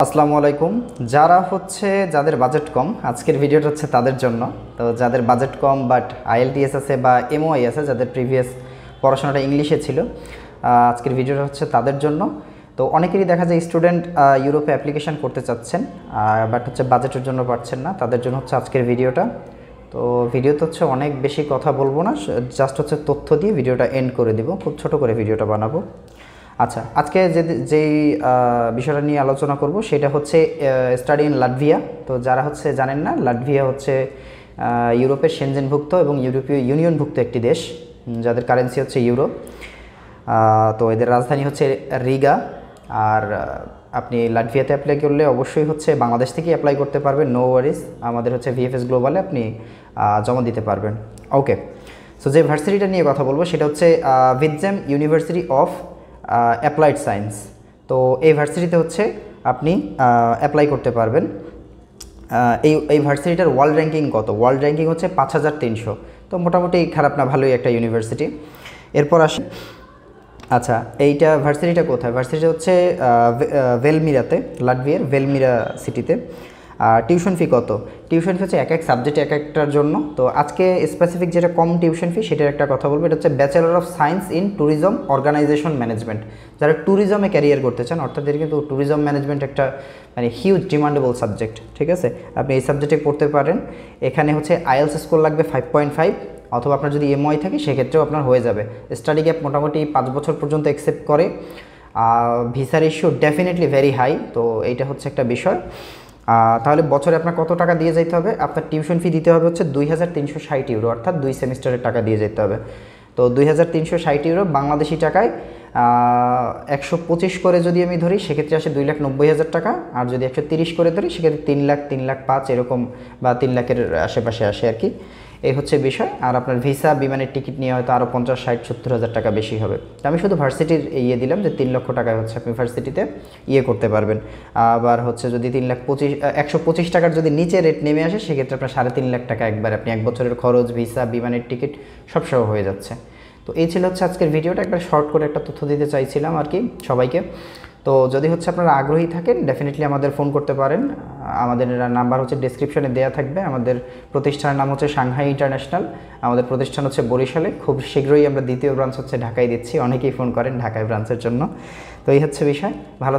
আসসালামু আলাইকুম। যারা হচ্ছে যাদের বাজেট কম, আজকের ভিডিওটা হচ্ছে তাদের জন্য। তো যাদের বাজেট কম বাট আইএলটিএস আছে বা এমওআই আছে, যাদের প্রিভিয়াস পড়াশোনাটা ইংলিশে ছিল, আজকের ভিডিওটা হচ্ছে তাদের জন্য। তো অনেকেরই দেখা যায় স্টুডেন্ট ইউরোপে অ্যাপ্লিকেশান করতে চাচ্ছেন বাট হচ্ছে বাজেটের জন্য পারছেন না, তাদের জন্য হচ্ছে আজকের ভিডিওটা। তো ভিডিওতে হচ্ছে অনেক বেশি কথা বলবো না, জাস্ট হচ্ছে তথ্য দিয়ে ভিডিওটা এন্ড করে দিব, খুব ছোট করে ভিডিওটা বানাবো। আচ্ছা, আজকে যেই বিষয়টা নিয়ে আলোচনা করব সেটা হচ্ছে স্টাডি ইন লাটভিয়া। তো যারা হচ্ছে জানেন না, লাটভিয়া হচ্ছে ইউরোপের সেনজেনভুক্ত এবং ইউরোপীয় ইউনিয়নভুক্ত একটি দেশ, যাদের কারেন্সি হচ্ছে ইউরো। তো এদের রাজধানী হচ্ছে রিগা। আর আপনি লাটভিয়াতে অ্যাপ্লাই করলে অবশ্যই হচ্ছে বাংলাদেশ থেকেই অ্যাপ্লাই করতে পারবেন, নো ওয়ারিস। আমাদের হচ্ছে ভিএফএস গ্লোবালে আপনি জমা দিতে পারবেন। ওকে, সো যে ভার্সিটিটা নিয়ে কথা বলবো সেটা হচ্ছে ভিটজেম ইউনিভার্সিটি অফ অ্যাপ্লাইড সায়েন্স। তো এই ভার্সিটিতে হচ্ছে আপনি অ্যাপ্লাই করতে পারবেন। এই ভার্সিটিটার ওয়ার্ল্ড র্যাঙ্কিং কত? ওয়ার্ল্ড র্যাঙ্কিং হচ্ছে 5300। তো মোটামুটি খারাপ না, ভালোই একটা ইউনিভার্সিটি। এরপর আসি, আচ্ছা এইটা ভার্সিটিটা কোথায়? ভার্সিটিটা হচ্ছে ভেলমিরাতে, লাটভিয়ার ভেলমিরা সিটিতে। টিউশন ফি কত? টিউশন ফি হচ্ছে এক এক সাবজেক্টে এক একটার জন্য। তো আজকে স্পেসিফিক যেটা কম টিউশন ফি সেটার একটা কথা বলবো। এটা হচ্ছে bachelor of science in tourism organisation management. যারা ট্যুরিজমে ক্যারিয়ার করতে চান, অর্থাৎ এর কিন্তু ট্যুরিজম ম্যানেজমেন্ট একটা মানে হিউজ ডিমান্ডেবল সাবজেক্ট, ঠিক আছে? আপনি এই সাবজেক্টে পড়তে পারেন। এখানে হচ্ছে আইএলস স্কোর লাগবে 5.5, অথবা আপনার যদি এমওআই থাকে সেক্ষেত্রেও আপনার হয়ে যাবে। স্টাডি গ্যাপ মোটামুটি 5 বছর পর্যন্ত অ্যাকসেপ্ট করে। ভিসার ইস্যু ডেফিনেটলি ভেরি হাই। তো এইটা হচ্ছে একটা বিষয়। তাহলে বছরে আপনার কত টাকা দিয়ে যেতে হবে? আপনার টিউশন ফি দিতে হবে হচ্ছে 2360 ইউরো, অর্থাৎ 2 সেমিস্টারের টাকা দিয়ে যেতে হবে। তো 2360 ইউরো বাংলাদেশি টাকায় 125 করে যদি আমি ধরি সেক্ষেত্রে আসে 2,90,000 টাকা। আর যদি 130 করে ধরি সেক্ষেত্রে 3 লাখ, 3 লাখ 5 এরকম, বা 3 লাখের আশেপাশে আসে আর কি। এই হচ্ছে বিষয়। আর আপনার ভিসা বিমানের টিকিট নিয়ে হয়তো আরও 50, 60, 70,000 টাকা বেশি হবে। আমি শুধু ভার্সিটির ইয়ে দিলাম যে 3 লক্ষ টাকায় হচ্ছে আপনি ভার্সিটিতে ইয়ে করতে পারবেন। আবার হচ্ছে যদি 125 টাকার যদি নিচে রেট নেমে আসে সেক্ষেত্রে আপনার 3.5 লাখ টাকা একবার আপনি এক বছরের খরচ, ভিসা, বিমানের টিকিট সব সহ হয়ে যাচ্ছে। তো এই ছিল হচ্ছে আজকের ভিডিওটা, একবার শর্ট করে একটা তথ্য দিতে চাইছিলাম আর কি সবাইকে। তো যদি হচ্ছে আপনারা আগ্রহী থাকেন ডেফিনেটলি আমাদের ফোন করতে পারেন। আমাদের নাম্বার হচ্ছে ডেসক্রিপশনে দেওয়া থাকবে। আমাদের প্রতিষ্ঠানের নাম হচ্ছে সাংহাই ইন্টারন্যাশনাল। আমাদের প্রতিষ্ঠান হচ্ছে বরিশালে। খুব শীঘ্রই আমরা দ্বিতীয় ব্রাঞ্চ হচ্ছে ঢাকায় দিচ্ছি। অনেকেই ফোন করেন ঢাকায় ব্রাঞ্চের জন্য। তো এই হচ্ছে বিষয়। ভালো